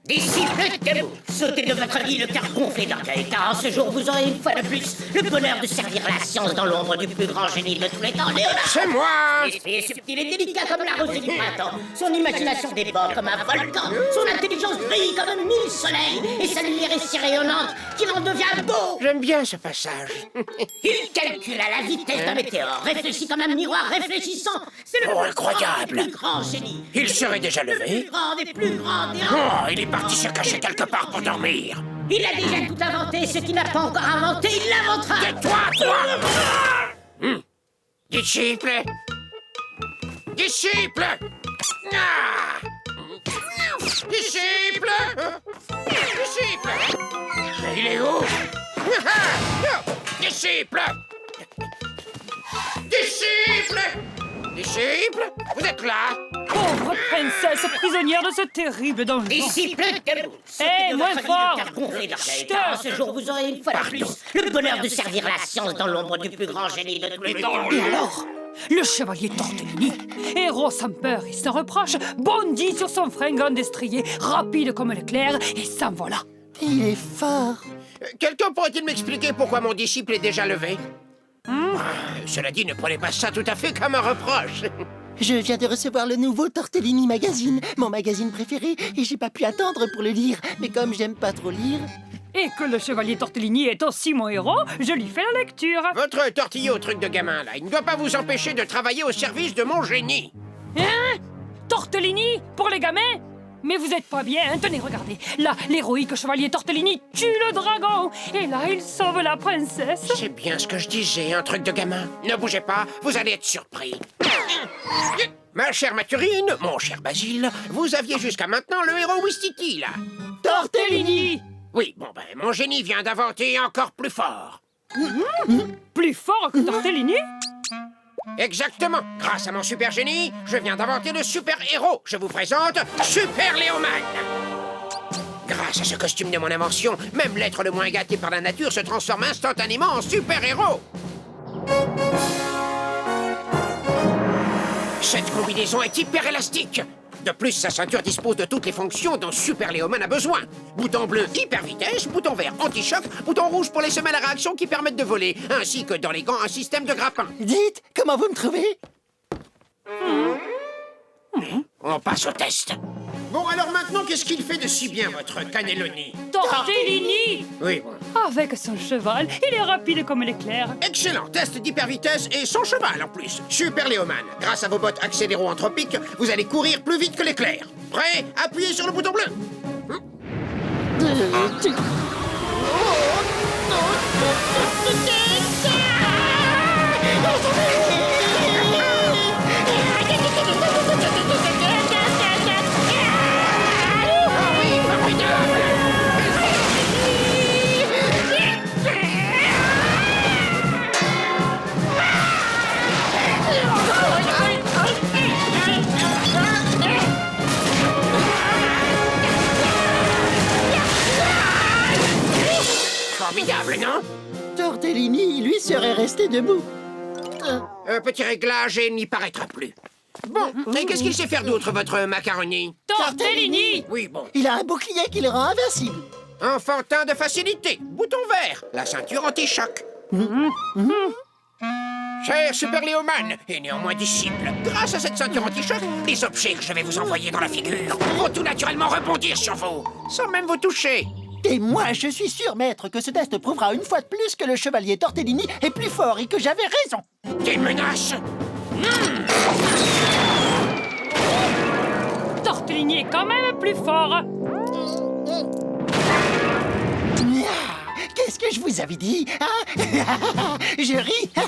Disciples debout, sautez de votre lit le cœur gonflé d'orgueil, car en ce jour vous aurez une fois de plus le bonheur de servir la science dans l'ombre du plus grand génie de tous les temps, Léonard. C'est moi! L'esprit est subtil et délicat comme la rosée du printemps, son imagination déborde comme un volcan, son intelligence brille comme 1000 soleils, et sa lumière est si rayonnante qu'il en devient beau. J'aime bien ce passage. Il calcule à la vitesse d'un météore, réfléchit comme un miroir réfléchissant. C'est le incroyable. plus grand génie. Il serait déjà Le levé? plus grand des plus grands des Oh, il est parti se cacher quelque part pour dormir. Il a déjà tout inventé, ce qu'il n'a pas encore inventé, il l'inventera. Tais-toi, toi! Disciple! Disciple! Ah! Disciple! Disciple! Mais il est où? Disciple! Disciple! Disciple! Vous êtes là? Pauvre princesse, prisonnière de ce terrible danger. Disciple debout. Eh, moins fort. Chut. Car en ce jour, vous aurez une fois de plus le bonheur de servir la science dans l'ombre du plus grand génie de tous les temps. Et alors, le chevalier Tortellini, héros sans peur et sans reproche, bondit sur son fringant destrier, rapide comme l'éclair, et s'envola. Il est fort. Quelqu'un pourrait-il m'expliquer pourquoi mon disciple est déjà levé? Cela dit, ne prenez pas ça tout à fait comme un reproche. Je viens de recevoir le nouveau Tortellini Magazine, mon magazine préféré, et j'ai pas pu attendre pour le lire. Mais comme j'aime pas trop lire... Et que le chevalier Tortellini est aussi mon héros, je lui fais la lecture. Votre tortillé au truc de gamin, là, il ne doit pas vous empêcher de travailler au service de mon génie. Hein? Tortellini? Pour les gamins? Mais vous êtes pas bien, hein? Tenez, regardez. Là, l'héroïque chevalier Tortellini tue le dragon. Et là, il sauve la princesse. C'est bien ce que je disais, un truc de gamin. Ne bougez pas, vous allez être surpris. Ma chère Mathurine, mon cher Basile, vous aviez jusqu'à maintenant le héros Ouistiti, là. Tortellini! Oui, bon ben, mon génie vient d'inventer encore plus fort. Plus fort que Tortellini? Exactement. Grâce à mon super génie, je viens d'inventer le super héros. Je vous présente Super Léoman. Grâce à ce costume de mon invention, même l'être le moins gâté par la nature se transforme instantanément en super héros. Cette combinaison est hyper élastique. De plus, sa ceinture dispose de toutes les fonctions dont Super Léoman a besoin. Bouton bleu, hyper vitesse, bouton vert, anti-choc, bouton rouge pour les semelles à réaction qui permettent de voler, ainsi que dans les gants, un système de grappin. Dites, comment vous me trouvez? On passe au test. Bon, alors maintenant, qu'est-ce qu'il fait de si bien, votre Cannelloni? Tortellini! Oui, bon. Avec son cheval, il est rapide comme l'éclair. Excellent, test d'hypervitesse et sans cheval en plus. Super Léoman, grâce à vos bottes accéléro-anthropiques, vous allez courir plus vite que l'éclair. Prêt? Appuyez sur le bouton bleu. Formidable, non? Tortellini, lui, serait resté debout. Un petit réglage et il n'y paraîtra plus. Bon, et qu'est-ce qu'il sait faire d'autre, votre macaroni? Tortellini! Oui, bon. Il a un bouclier qui le rend invincible. Enfantin de facilité, bouton vert, la ceinture anti-choc. Cher Super Léoman, et néanmoins disciple, grâce à cette ceinture anti-choc, les objets que je vais vous envoyer dans la figure vont tout naturellement rebondir sur vous, sans même vous toucher. Et moi, je suis sûr, maître, que ce test prouvera une fois de plus que le chevalier Tortellini est plus fort et que j'avais raison. Des menaces? Tortellini est quand même plus fort. Qu'est-ce que je vous avais dit, hein? Je ris, hein?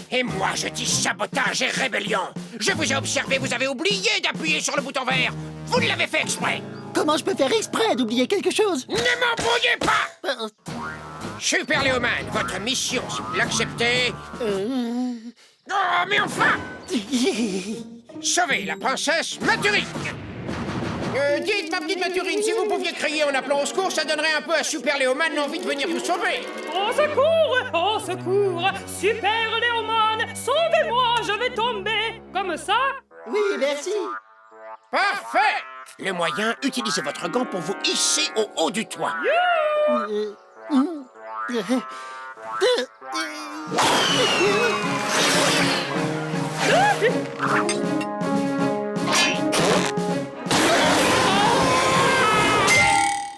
Et moi, je dis sabotage et rébellion. Je vous ai observé, vous avez oublié d'appuyer sur le bouton vert. Vous l'avez fait exprès. Comment je peux faire exprès d'oublier quelque chose? Ne m'embrouillez pas. Super Léoman, votre mission, si vous l'acceptez... Oh, mais enfin! Sauver la princesse Mathurine. Dites, ma petite Mathurine, si vous pouviez crier en appelant au secours, ça donnerait un peu à Super Léoman l'envie de venir vous sauver. Au secours! Au secours! Super Léoman, sauvez-moi, je vais tomber! Comme ça? Oui, merci. Parfait! Le moyen, utilisez votre gant pour vous hisser au haut du toit.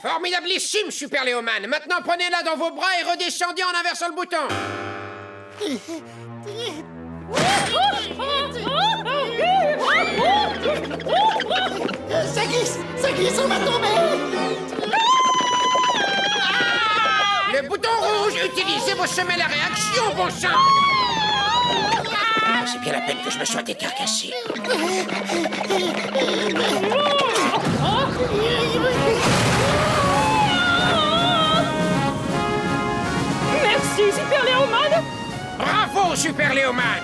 Formidabilissime, Super Léoman. Maintenant, prenez-la dans vos bras et redescendez en inversant le bouton. Ça glisse, on va tomber. Le bouton rouge, utilisez vos semelles à réaction, bon sang. C'est bien la peine que je me sois décarcassé. Merci, Super Léoman. Bravo, Super Léoman.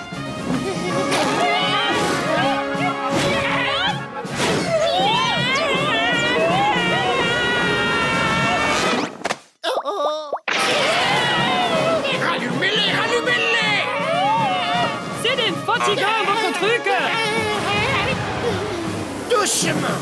Rallumez-les, rallumez-les. C'est des fatigants, votre truc. Doucement.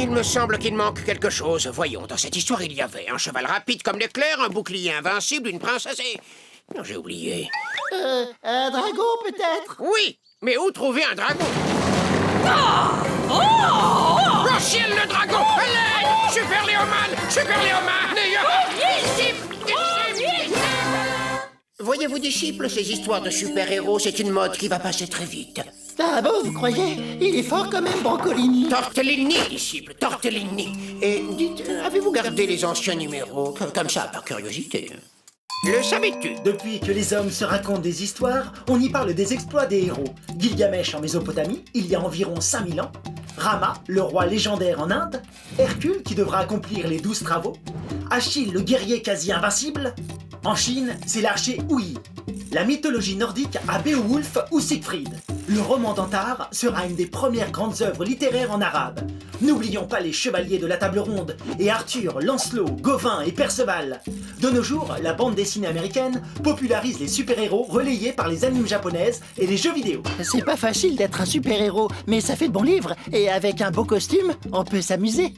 Il me semble qu'il manque quelque chose. Voyons, dans cette histoire, il y avait un cheval rapide comme l'éclair, un bouclier invincible, une princesse et... Non, j'ai oublié. Un dragon, peut-être? Oui, mais où trouver un dragon? Oh ciel, le dragon! Allez! Super Léoman! Super Léoman! Voyez-vous, disciples, ces histoires de super-héros, c'est une mode qui va passer très vite. Ah bon, vous croyez? Il est fort quand même, Brancolini. Tortellini, disciples, Tortellini. Et dites, avez-vous gardé les anciens numéros? Comme ça, par curiosité. Le savais-tu? Depuis que les hommes se racontent des histoires, on y parle des exploits des héros. Gilgamesh en Mésopotamie, il y a environ 5000 ans. Rama, le roi légendaire en Inde. Hercule, qui devra accomplir les 12 travaux. Achille, le guerrier quasi invincible. En Chine, c'est l'archer Wu-Yi. La mythologie nordique a Beowulf ou Siegfried. Le roman d'Antar sera une des premières grandes œuvres littéraires en arabe. N'oublions pas les chevaliers de la table ronde et Arthur, Lancelot, Gauvin et Perceval. De nos jours, la bande dessinée américaine popularise les super-héros relayés par les animes japonaises et les jeux vidéo. C'est pas facile d'être un super-héros, mais ça fait de bons livres. Et avec un beau costume, on peut s'amuser.